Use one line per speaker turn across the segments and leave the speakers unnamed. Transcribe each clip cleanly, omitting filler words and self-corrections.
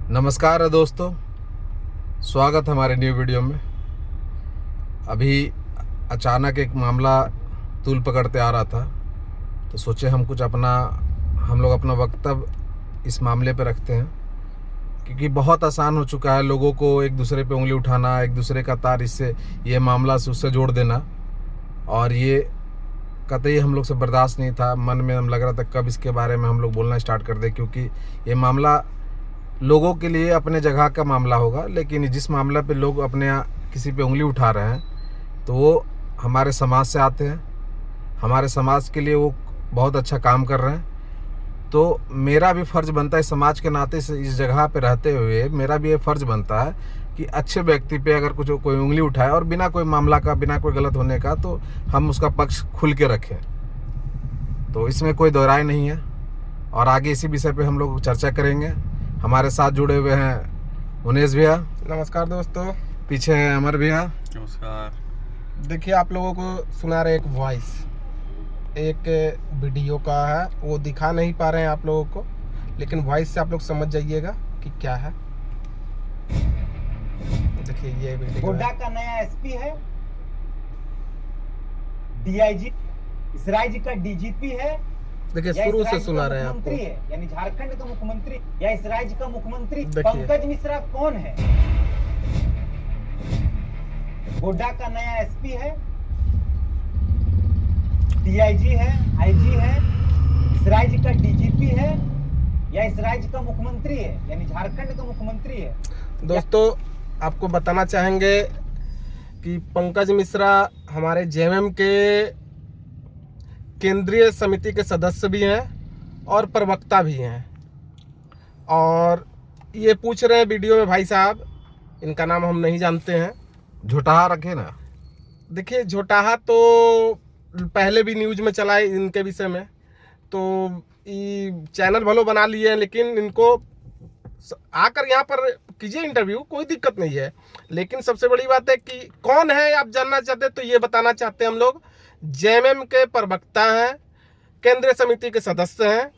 नमस्कार दोस्तों, स्वागत है हमारे न्यू वीडियो में। अभी अचानक एक मामला तूल पकड़ते आ रहा था, तो सोचे हम लोग अपना वक्तव्य इस मामले पे रखते हैं, क्योंकि बहुत आसान हो चुका है लोगों को एक दूसरे पे उंगली उठाना, एक दूसरे का तार इससे ये मामला से उससे जोड़ देना। और ये कतई हम लोग से बर्दाश्त नहीं था। मन में हम लग रहा था कब इसके बारे में हम लोग बोलना स्टार्ट कर दें, क्योंकि ये मामला लोगों के लिए अपने जगह का मामला होगा, लेकिन जिस मामला पे लोग अपने किसी पे उंगली उठा रहे हैं तो वो हमारे समाज से आते हैं, हमारे समाज के लिए वो बहुत अच्छा काम कर रहे हैं। तो मेरा भी फ़र्ज़ बनता है समाज के नाते से, इस जगह पे रहते हुए मेरा भी ये फ़र्ज़ बनता है कि अच्छे व्यक्ति पे अगर कोई उंगली उठाए और बिना कोई मामला का, बिना कोई गलत होने का, तो हम उसका पक्ष खुल के रखें। तो इसमें कोई दो राय नहीं है और आगे इसी विषय पे हम लोग चर्चा करेंगे। हमारे साथ जुड़े हुए हैं उनेश भैया।
नमस्कार दोस्तों।
पीछे है अमर भैया।
नमस्कार।
देखिए, आप लोगों को सुना रहे एक वॉइस, एक वीडियो का है, वो दिखा नहीं पा रहे हैं आप लोगों को, लेकिन वॉइस से आप लोग समझ जाइएगा कि क्या है। देखिए ये वीडियो
गोड्डा का नया एसपी है, डीआईजी, इस राज्य का डीजीपी है।
देखिए शुरू से सुना रहे हैं आपको।
यानी झारखंड का मुख्यमंत्री या इस राज्य का मुख्यमंत्री
देखिए।
पंकज मिश्रा कौन है? गोड्डा का नया एसपी है, डीआईजी है, आईजी है, इस राज्य का डीजीपी है या इस राज्य का मुख्यमंत्री है, यानी झारखंड का मुख्यमंत्री है।
दोस्तों, आपको बताना चाहेंगे कि पंकज मिश्रा हमारे जेएमएम के केंद्रीय समिति के सदस्य भी हैं और प्रवक्ता भी हैं। और ये पूछ रहे हैं वीडियो में, भाई साहब इनका नाम हम नहीं जानते हैं।
झुटाहा रखे ना।
देखिए, झोटाहा तो पहले भी न्यूज में चला है इनके विषय में, तो चैनल भलो बना लिए हैं, लेकिन इनको आकर यहाँ पर कीजिए इंटरव्यू, कोई दिक्कत नहीं है। लेकिन सबसे बड़ी बात है कि कौन है आप जानना चाहते हैं, तो ये बताना चाहते हैं हम लोग। जेएमएम के प्रवक्ता हैं, केंद्रीय समिति के सदस्य हैं,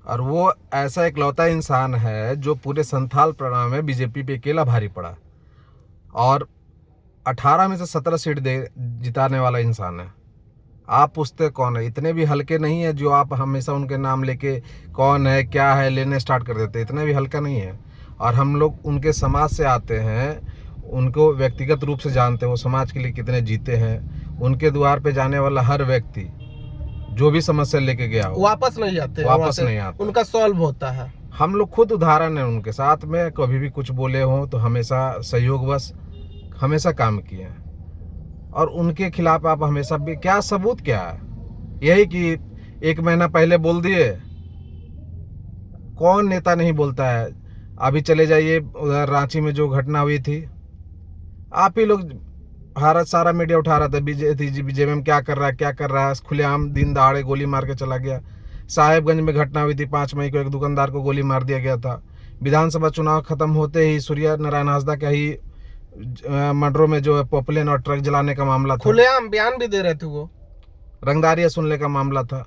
और वो ऐसा इकलौता इंसान है जो पूरे संथाल प्रणाम में बीजेपी पे अकेला भारी पड़ा और 18 में से 17 सीट जिताने वाला इंसान है। आप पूछते कौन है? इतने भी हल्के नहीं है जो आप हमेशा उनके नाम लेके कौन है क्या है लेने स्टार्ट कर देते, इतने भी हल्का नहीं है। और हम लोग उनके समाज से आते हैं, उनको व्यक्तिगत रूप से जानते हैं, वो समाज के लिए कितने जीते हैं। उनके द्वार पे जाने वाला हर व्यक्ति जो भी समस्या लेके गया हो
वापस नहीं आते,
वापस नहीं आते,
उनका सॉल्व होता है।
हम लोग खुद उदाहरण है उनके साथ में। कभी भी कुछ बोले हों तो हमेशा सहयोगवश हमेशा काम किए हैं। और उनके खिलाफ आप हमेशा भी क्या सबूत क्या है? यही कि 1 महीना पहले बोल दिए। कौन नेता नहीं बोलता है? अभी चले जाइए उधर रांची में जो घटना हुई थी, आप ही लोग, भारत सारा मीडिया उठा रहा था जेएमएम क्या कर रहा है। खुलेआम दिन दहाड़े गोली मार के चला गया। साहेबगंज में घटना हुई थी 5 मई को, एक दुकानदार को गोली मार दिया गया था। विधानसभा चुनाव खत्म होते ही सूर्य नारायण हांसदा का ही मर्डरों में जो है पॉपुलर और ट्रक जलाने का मामला था,
खुलेआम बयान भी दे रहे थे, वो
रंगदारियां सुनने का मामला था।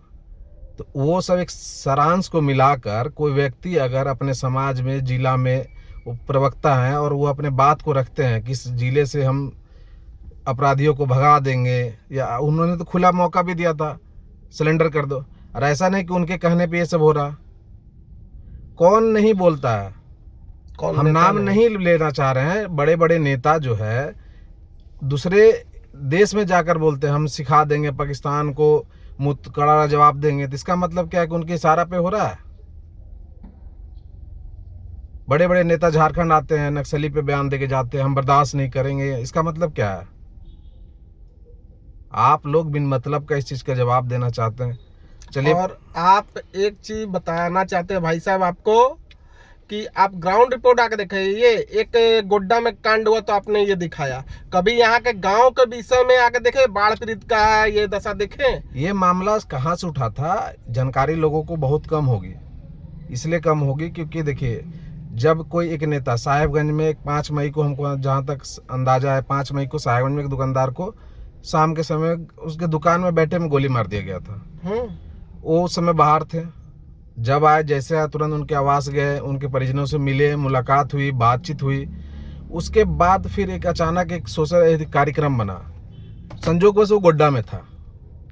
तो वो सब एक सारांश को मिलाकर कोई व्यक्ति अगर अपने समाज में, जिला में वो प्रवक्ता हैं और वो अपने बात को रखते हैं कि इस जिले से हम अपराधियों को भगा देंगे, या उन्होंने तो खुला मौका भी दिया था सिलेंडर कर दो। और ऐसा नहीं कि उनके कहने पे ये सब हो रहा। कौन नहीं बोलता है? हम नाम नहीं लेना चाह रहे हैं। बड़े बड़े नेता जो है दूसरे देश में जाकर बोलते हैं हम सिखा देंगे पाकिस्तान को, कड़ा जवाब देंगे। तो इसका मतलब क्या है कि उनके इशारा पे हो रहा है? बड़े बड़े नेता झारखंड आते हैं, नक्सली पे बयान देके जाते हैं हम बर्दाश्त नहीं करेंगे। इसका मतलब क्या है? आप लोग बिन मतलब का इस चीज का जवाब देना चाहते हैं। चलिए,
और आप एक चीज बताना चाहते हैं भाई साहब आपको कि आप ग्राउंड रिपोर्ट आके देखें। ये एक गोड्डा में कांड हुआ तो आपने ये दिखाया, कभी यहाँ के गांव के विषय में आके देखे, बाढ़ पीड़ित का है ये दशा देखें।
ये मामला कहाँ से उठा था? जानकारी लोगों को बहुत कम होगी, इसलिए कम होगी क्योंकि देखिए, जब कोई एक नेता साहेबगंज में 5 मई को, हमको जहाँ तक अंदाजा है 5 मई को साहेबगंज में एक दुकानदार को शाम के समय उसके दुकान में बैठे में गोली मार दिया गया था। वो उस समय बाहर थे, जब आए जैसे आए तुरंत उनके आवास गए, उनके परिजनों से मिले, मुलाकात हुई, बातचीत हुई। उसके बाद फिर एक अचानक एक सोशल कार्यक्रम बना। संजोगवश वो गोड्डा में था,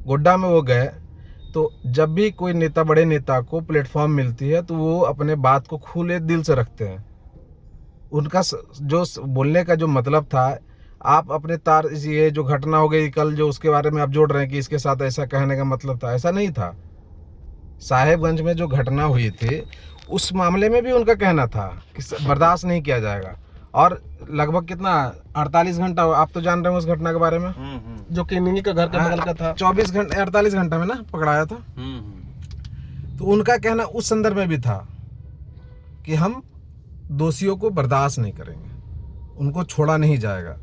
गोड्डा में वो गए। तो जब भी कोई नेता, बड़े नेता को प्लेटफॉर्म मिलती है तो वो अपने बात को खुले दिल से रखते हैं। उनका जो बोलने का जो मतलब था, आप अपने तार, ये जो घटना हो गई कल जो उसके बारे में आप जोड़ रहे हैं कि इसके साथ ऐसा कहने का मतलब था, ऐसा नहीं था। साहेबगंज में जो घटना हुई थी उस मामले में भी उनका कहना था कि बर्दाश्त नहीं किया जाएगा। और लगभग कितना 48 घंटा, आप तो जान रहे हैं उस घटना के बारे में,
जो कि इन्हीं के घर के बगल का था।
24 घंटे 48 घंटा में ना पकड़ाया था। तो उनका कहना उस संदर्भ में भी था कि हम दोषियों को बर्दाश्त नहीं करेंगे, उनको छोड़ा नहीं जाएगा,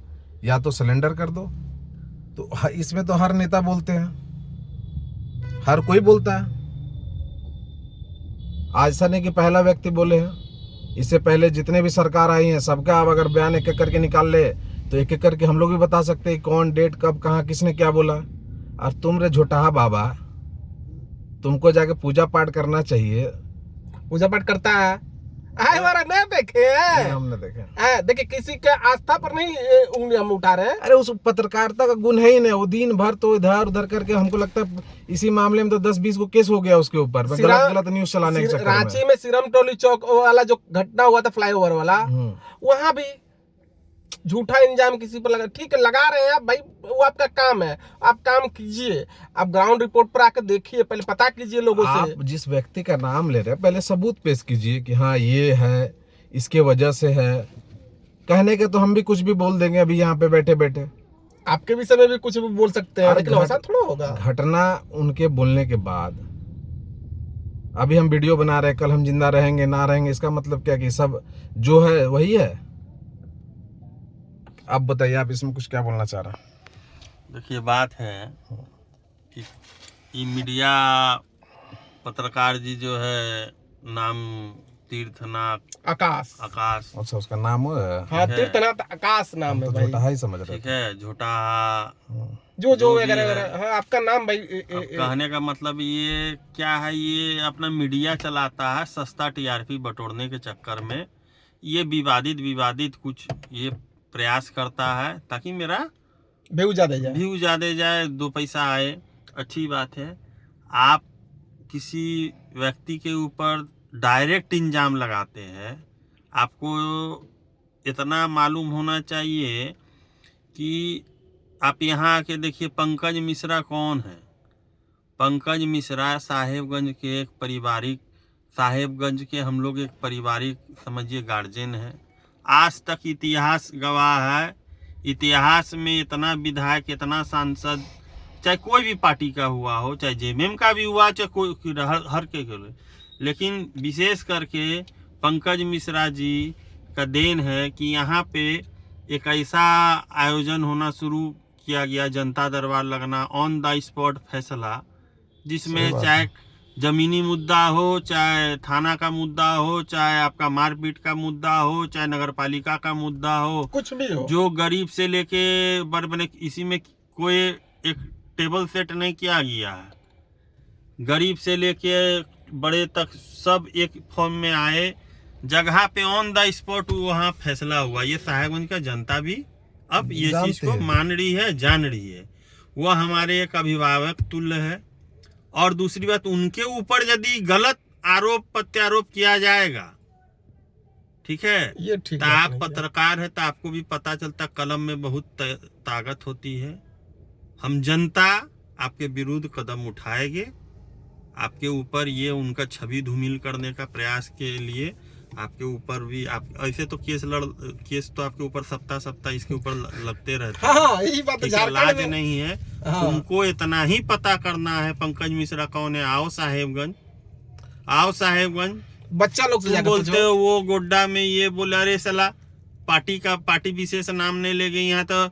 या तो सिलेंडर कर दो। तो इसमें तो हर नेता बोलते हैं, हर कोई बोलता है। आज ऐसा नहीं कि पहला व्यक्ति बोले हैं, इससे पहले जितने भी सरकार आई हैं सबका आप अगर बयान एक एक करके निकाल ले तो एक एक करके हम लोग भी बता सकते हैं कौन, डेट, कब, कहाँ, किसने क्या बोला। और तुम रे झोटाहा बाबा, तुमको जाके पूजा पाठ करना चाहिए।
पूजा पाठ करता है, हमारा नहीं देखे हैं,
हमने देखे।
देखिए किसी के आस्था पर नहीं उंगली हम उठा रहे हैं।
अरे उस पत्रकारिता का गुण है ही नहीं। वो दिन भर तो इधर उधर करके, हमको लगता है इसी मामले में तो 10-20 को केस हो गया उसके ऊपर, गलत न्यूज चलाने के चक्कर में।
रांची में सिरम टोली चौक वाला जो घटना हुआ था, फ्लाईओवर वाला, वहां भी झूठा इंजाम किसी पर लगा। ठीक है, लगा रहे हैं भाई, वो आपका काम है, आप काम कीजिए, आप ग्राउंड रिपोर्ट पर आकर देखिए, पहले पता कीजिए लोगों से। आप जिस व्यक्ति का नाम ले रहे हैं पहले सबूत पेश कीजिए कि हाँ ये है, इसके वजह से है। कहने के तो हम भी कुछ भी बोल देंगे अभी यहाँ पे बैठे बैठे, आपके विषय में भी कुछ भी बोल सकते हैं, लेकिन ऐसा थोड़ा होगा।
घटना उनके बोलने के बाद अभी हम वीडियो बना रहे हैं, कल हम जिंदा रहेंगे ना रहेंगे, इसका मतलब क्या कि सब जो है वही है। अब बताइए आप इसमें कुछ क्या बोलना चाह रहे हैं?
देखिए बात है कि ये मीडिया पत्रकार जी जो है, नाम तीर्थनाथ
आकाश।
अच्छा, उसका नाम है?
हाँ, तीर्थनाथ आकाश नाम है भाई।
झोटाहा ही समझ रहे
ठीक है, झोटा
जो वगैरह। हाँ, आपका नाम भाई
कहने का मतलब ये क्या है, ये अपना मीडिया चलाता है सस्ता टीआरपी बटोरने के चक्कर में। ये विवादित कुछ ये प्रयास करता है ताकि मेरा
व्यू ज्यादा
जाए, 2 पैसा आए। अच्छी बात है। आप किसी व्यक्ति के ऊपर डायरेक्ट इंजाम लगाते हैं, आपको इतना मालूम होना चाहिए कि आप यहाँ आके देखिए पंकज मिश्रा कौन है। पंकज मिश्रा साहेबगंज के एक पारिवारिक, साहेबगंज के हम लोग एक पारिवारिक समझिए गार्जियन है। आज तक इतिहास गवाह है, इतिहास में इतना विधायक, इतना सांसद, चाहे कोई भी पार्टी का हुआ हो, चाहे जेएमएम का भी हुआ, चाहे कोई हर के लेकिन विशेष करके पंकज मिश्रा जी का देन है कि यहाँ पे एक ऐसा आयोजन होना शुरू किया गया, जनता दरबार लगना, ऑन द स्पॉट फैसला, जिसमें चाहे जमीनी मुद्दा हो, चाहे थाना का मुद्दा हो, चाहे आपका मारपीट का मुद्दा हो, चाहे नगरपालिका का मुद्दा हो,
कुछ भी हो, जो
गरीब से लेके बड़े बड़े, इसी में कोई एक टेबल सेट नहीं किया गया है। गरीब से लेके बड़े तक सब एक फॉर्म में आए, जगह पे ऑन द स्पॉट वहाँ फैसला हुआ। ये साहेबगंज का जनता भी अब ये चीज को मान रही है, जान रही है। वह हमारे एक अभिभावक तुल्य है। और दूसरी बात, उनके ऊपर यदि गलत आरोप प्रत्यारोप किया जाएगा, ठीक है,
ये ठीक
तो आप पत्रकार है तो आपको भी पता चलता कलम में बहुत ताकत होती है। हम जनता आपके विरुद्ध कदम उठाएंगे, आपके ऊपर ये उनका छवि धूमिल करने का प्रयास के लिए आपके ऊपर भी, आप ऐसे तो केस तो आपके ऊपर सप्ताह इसके ऊपर लगते रहते हैं।
हाँ, यही बात है,
लाज नहीं है। तुमको इतना ही पता करना है पंकज मिश्रा कौन है। आओ साहेबगंज।
बच्चा लोग
तुम बोलते हो वो गोड्डा में ये बोला, अरे सला पार्टी विशेष नाम नहीं ले गई। यहाँ तो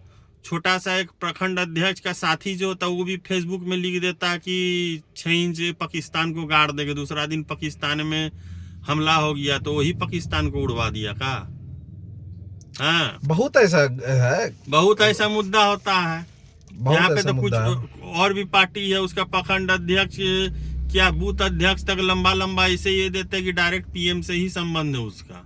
छोटा सा एक प्रखंड अध्यक्ष का साथी जो होता है वो भी फेसबुक में लिख देता कि 6 इंच पाकिस्तान को गाड़ देगा। दूसरा दिन पाकिस्तान में हमला हो गया तो वही पाकिस्तान को उड़वा दिया का। हाँ,
बहुत ऐसा है,
बहुत ऐसा मुद्दा होता है। यहाँ पे तो कुछ और भी पार्टी है, उसका प्रखंड अध्यक्ष मुखिया बूथ अध्यक्ष तक लंबा लंबा इसे ये देते कि डायरेक्ट पीएम से ही संबंध है उसका,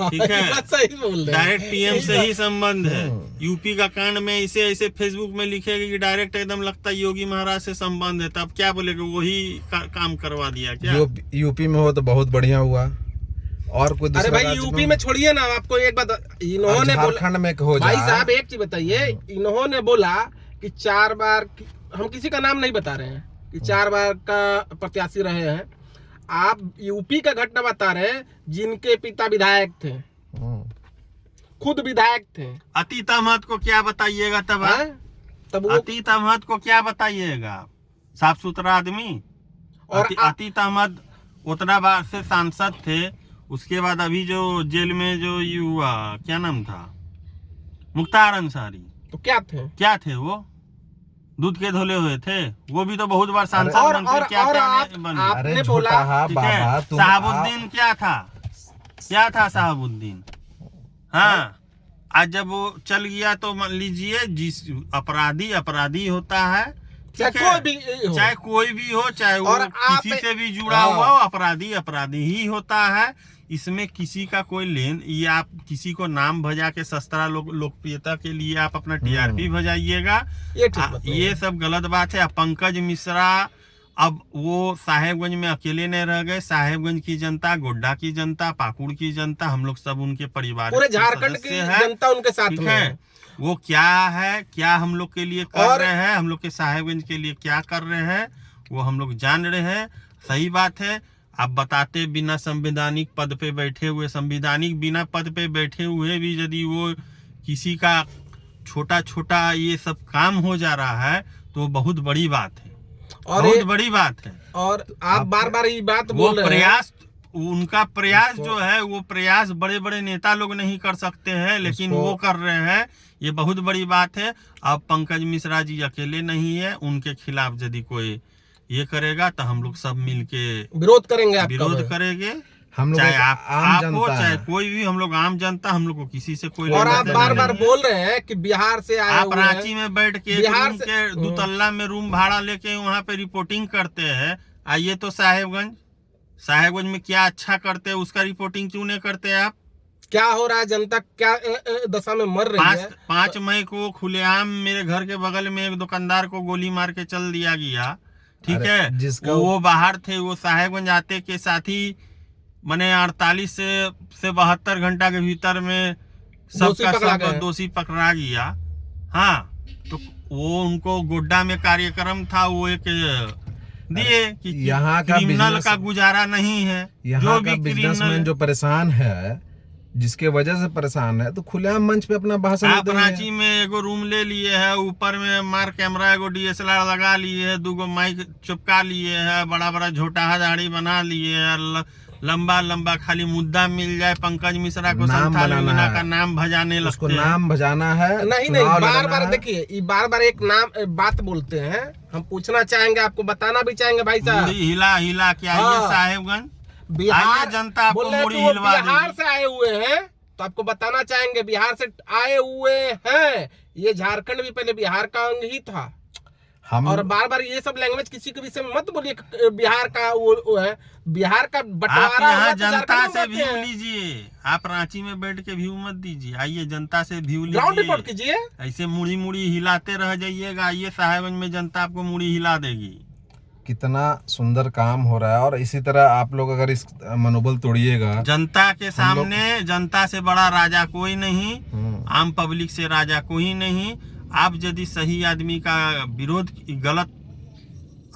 ठीक है,
सही बोल रहे हैं।
डायरेक्ट पीएम से ही संबंध है। यूपी का कांड में इसे ऐसे फेसबुक में लिखेगा कि डायरेक्ट एकदम लगता है योगी महाराज से संबंध है, तब क्या बोलेगा, वही काम करवा दिया क्या?
यूपी में हो तो बहुत बढ़िया हुआ। और कोई
अरे
दूसरा
भाई
राज्य
यूपी में छोड़िए ना, आपको एक बात इन्होंने
झारखंड में हो
भाई
जाए।
साहब एक चीज बताइए, इन्होंने बोला कि 4 बार, हम किसी का नाम नहीं बता रहे हैं, कि 4 बार का प्रत्याशी रहे हैं। आप यूपी का घटना बता रहे हैं जिनके पिता विधायक थे, खुद विधायक थे।
अतीत अहमद को क्या बताइएगा तब?
तब वो
अतीत अहमद को क्या बताइएगा? साफ सुथरा आदमी।
और
अतीत अहमद उतना बार से सांसद थे, उसके बाद अभी जो जेल में जो ये हुआ, क्या नाम था, मुख्तार अंसारी,
तो क्या थे
वो? दूध के धोले हुए थे, वो भी तो बहुत बार सांसद
और
बनकर क्या बन गए।
आपने बोला
ठीक है, साहबुद्दीन क्या था साहबुद्दीन? हाँ, आज जब वो चल गया तो मान लीजिए जिस अपराधी होता है,
चाहे कोई भी हो,
चाहे वो किसी से भी जुड़ा हुआ हो, अपराधी ही होता है। इसमें किसी का कोई लेन, ये आप किसी को नाम भजा के सस्ता लोकप्रियता के लिए आप अपना टीआरपी भजाइएगा, ये सब गलत बात है। पंकज मिश्रा अब वो साहेबगंज में अकेले नहीं रह गए, साहेबगंज की जनता, गोड्डा की जनता, पाकुड़ की जनता, हम लोग सब उनके परिवार,
पूरे झारखंड की जनता उनके साथ में है।
वो क्या हम लोग के लिए कर रहे हैं, हम लोग के साहेबगंज के लिए क्या कर रहे हैं, वो हम लोग जान रहे हैं। सही बात है, आप बताते बिना संवैधानिक पद पे बैठे हुए, संवैधानिक बिना पद पे बैठे हुए भी यदि वो किसी का छोटा ये सब काम हो जा रहा है तो बहुत बड़ी बात है, बहुत बड़ी बात है।
और आप बार ये बात बोल रहे हैं,
उनका प्रयास जो है, वो प्रयास बड़े बड़े नेता लोग नहीं कर सकते हैं, लेकिन वो कर रहे हैं, ये बहुत बड़ी बात है। अब पंकज मिश्रा जी अकेले नहीं है, उनके खिलाफ यदि कोई ये करेगा तो हम लोग सब मिलके
विरोध करेंगे,
हम लोग,
चाहे आप हो चाहे कोई भी, हम लोग आम जनता, हम लोग को किसी से कोई।
और आप बार बोल रहे हैं कि बिहार से आए,
आप रांची में बैठ के बिहार के 2 तल्ला में रूम भाड़ा लेके वहाँ पे रिपोर्टिंग करते हैं, आइए तो साहेबगंज में क्या अच्छा करते हैं, उसका रिपोर्टिंग क्यों नहीं करते आप?
क्या हो रहा है, जनता क्या दशा में मर रही है।
5 मई को खुलेआम मेरे घर के बगल में एक दुकानदार को गोली मार के चल दिया गया, ठीक है, जिसका वो बाहर थे, वो साहेबगंज आते के साथ ही मैंने 48 से 72 घंटा के भीतर में सबका दोषी पकड़ा गया। हाँ, तो वो उनको गोड्डा में कार्यक्रम था, वो एक दिए कि यहाँ का क्रिमिनल का गुजारा नहीं है, जो भी बिजनेसमैन
जो परेशान है, जिसके वजह से परेशान है, तो खुलेआम मंच पे अपना भाषण
आप रांची में एगो रूम ले लिए है, ऊपर में मार कैमरा एगो DSLR लगा लिए है, 2 माइक चिपका लिए है, बड़ा झोटा दाढ़ी बना लिए है, लंबा खाली मुद्दा मिल जाए पंकज मिश्रा को संथाल का नाम भजाने लगते हैं।
उसको नाम भजाना है,
नहीं बार देखिए, ये बार एक बात बोलते हैं। हम पूछना चाहेंगे, आपको बताना भी चाहेंगे भाई साहब,
हिला क्या ये साहेबगंज बिहार जनता आपको मुड़ी हिलवा देगी।
बिहार से आए हुए हैं तो आपको बताना चाहेंगे, बिहार से आए हुए हैं, ये झारखंड भी पहले बिहार का अंग ही था। और बार ये सब लैंग्वेज किसी के विषय में मत बोलिए, बिहार का वो है, बिहार का बंटवारा।
आप यहाँ जनता से व्यू लीजिए, आप रांची में बैठ के व्यू मत दीजिए, आइए जनता से व्यू लीजिए,
ग्राउंड रिपोर्ट कीजिए।
ऐसे मुड़ी हिलाते रह जाइएगा, आइए साहेबगंज में जनता आपको मुड़ी हिला देगी।
कितना सुंदर काम हो रहा है। और इसी तरह आप लोग अगर इस मनोबल तोड़िएगा,
जनता के सामने जनता से बड़ा राजा कोई नहीं, आम पब्लिक से राजा कोई नहीं। आप यदि सही आदमी का विरोध, गलत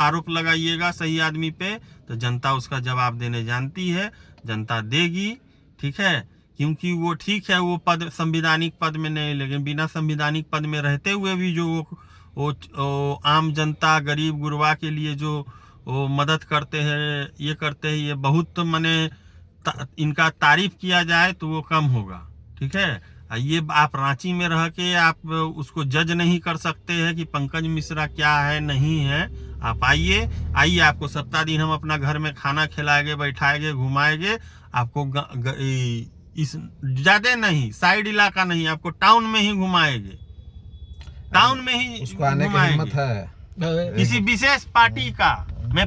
आरोप लगाइएगा सही आदमी पे, तो जनता उसका जवाब देने जानती है, जनता देगी, ठीक है, क्योंकि वो ठीक है, वो पद संवैधानिक पद में नहीं, लेकिन बिना संवैधानिक पद में रहते हुए भी जो वो आम जनता, गरीब गुरबा के लिए जो वो मदद करते हैं, ये करते हैं, ये बहुत माने इनका तारीफ किया जाए तो वो कम होगा, ठीक है। ये आप रांची में रह के आप उसको जज नहीं कर सकते हैं कि पंकज मिश्रा क्या है नहीं है। आप आइए आपको सप्ताह दिन हम अपना घर में खाना खिलाएंगे, बैठाएंगे, घुमाएंगे आपको, इस ज्यादा नहीं, साइड इलाका नहीं, आपको टाउन में ही घुमाएंगे, टाउन में ही
उसको आने की हिम्मत है
किसी विशेष पार्टी का मैं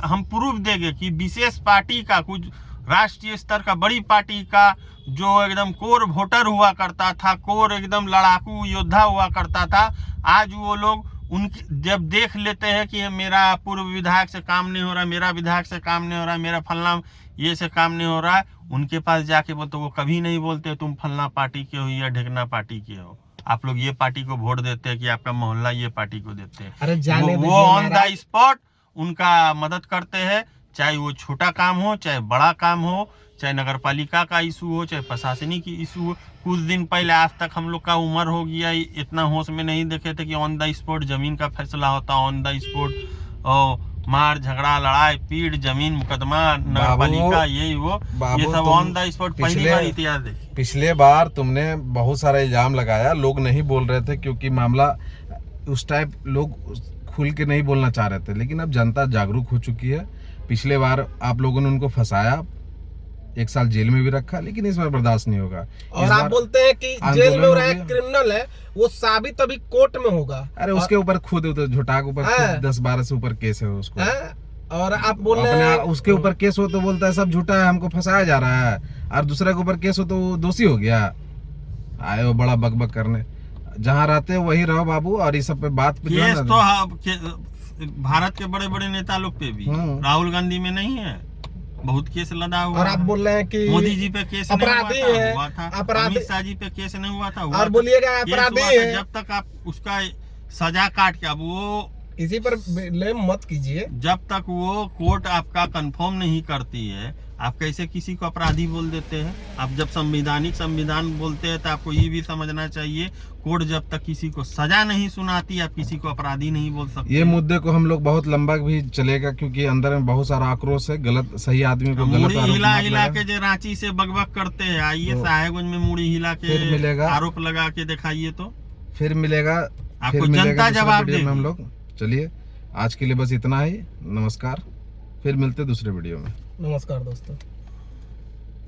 हम प्रूफ देंगे कि विशेष पार्टी का, कुछ राष्ट्रीय स्तर का बड़ी पार्टी का जो एकदम कोर वोटर हुआ करता था, कोर एकदम लड़ाकू योद्धा हुआ करता था, आज वो लोग उनकी जब देख लेते हैं कि मेरा पूर्व विधायक से काम नहीं हो रहा, मेरा विधायक से काम नहीं हो रहा, मेरा फलना ये से काम नहीं हो रहा है, उनके पास जाके बोलते, वो कभी नहीं बोलते तुम फलना पार्टी के हो या ढेकना पार्टी के हो, आप लोग ये पार्टी को वोट देते हैं कि आपका मोहल्ला ये पार्टी को देते हैं।
अरे जाने
वो ऑन द स्पॉट उनका मदद करते हैं, चाहे वो छोटा काम हो, चाहे बड़ा काम हो, चाहे नगर पालिका का इशू हो, चाहे प्रशासनिक इशू हो। कुछ दिन पहले, आज तक हम लोग का उम्र हो गया, इतना होश में नहीं देखे थे कि ऑन द स्पॉट जमीन का फैसला होता, ऑन द स्पॉट मार झगड़ा लड़ाई पीट जमीन मुकदमा नगर पालिका ये सब ऑन द स्पॉट पहली बार इतिहास देखिए।
पिछले बार तुमने बहुत सारा इल्जाम लगाया, लोग नहीं बोल रहे थे क्योंकि मामला उस टाइप लोग खुल के नहीं बोलना चाह रहे थे, लेकिन अब जनता जागरूक हो चुकी है। पिछले बार आप लोगों ने उनको फंसाया, 1 साल जेल में भी रखा, लेकिन इस बार बर्दाश्त नहीं होगा।
और आप बोलते हैं कि जेल में रहा क्रिमिनल है, वो साबित अभी कोर्ट में होगा।
अरे उसके ऊपर खुद झुटा के ऊपर 10-12 से ऊपर केस है उसको।
और आप बोल रहे हैं
उसके ऊपर केस हो तो बोलता है सब झूठा है, हमको फंसाया जा रहा है, और दूसरे के ऊपर केस हो तो वो दोषी हो गया। आए वो बड़ा बकबक करने, जहाँ रहते हो वही रहो बाबू। और इस सब पे बात पे
केस तो भारत के बड़े बड़े नेता लोग पे भी, राहुल गांधी में नहीं है, बहुत केस लदा हुआ।
और आप बोल रहे हैं कि
मोदी जी पे केस
अपराधी है,
हुआ था, अमित शाह जी पे केस नहीं हुआ था,
और बोलिएगा अपराधी है।
जब तक आप उसका सजा काट के, अब वो
किसी पर ब्लेम मत कीजिए,
जब तक वो कोर्ट आपका कंफर्म नहीं करती है, आप कैसे किसी को अपराधी बोल देते हैं? आप जब संविधान बोलते हैं तो आपको ये भी समझना चाहिए, कोर्ट जब तक किसी को सजा नहीं सुनाती, आप किसी को अपराधी नहीं बोल सकते।
ये मुद्दे को हम लोग बहुत लंबा भी चलेगा, क्योंकि अंदर में बहुत सारा आक्रोश है, गलत सही आदमी को गलत
हिला के जो रांची से बकबक करते हैं, आइए साहेबगंज में मुड़ी हिला के आरोप लगा के दिखाइए, तो
फिर मिलेगा
आपको जनता जवाब देगी।
हम लोग चलिए, आज के लिए बस इतना ही। नमस्कार, फिर मिलते दूसरे वीडियो में।
नमस्कार दोस्तों।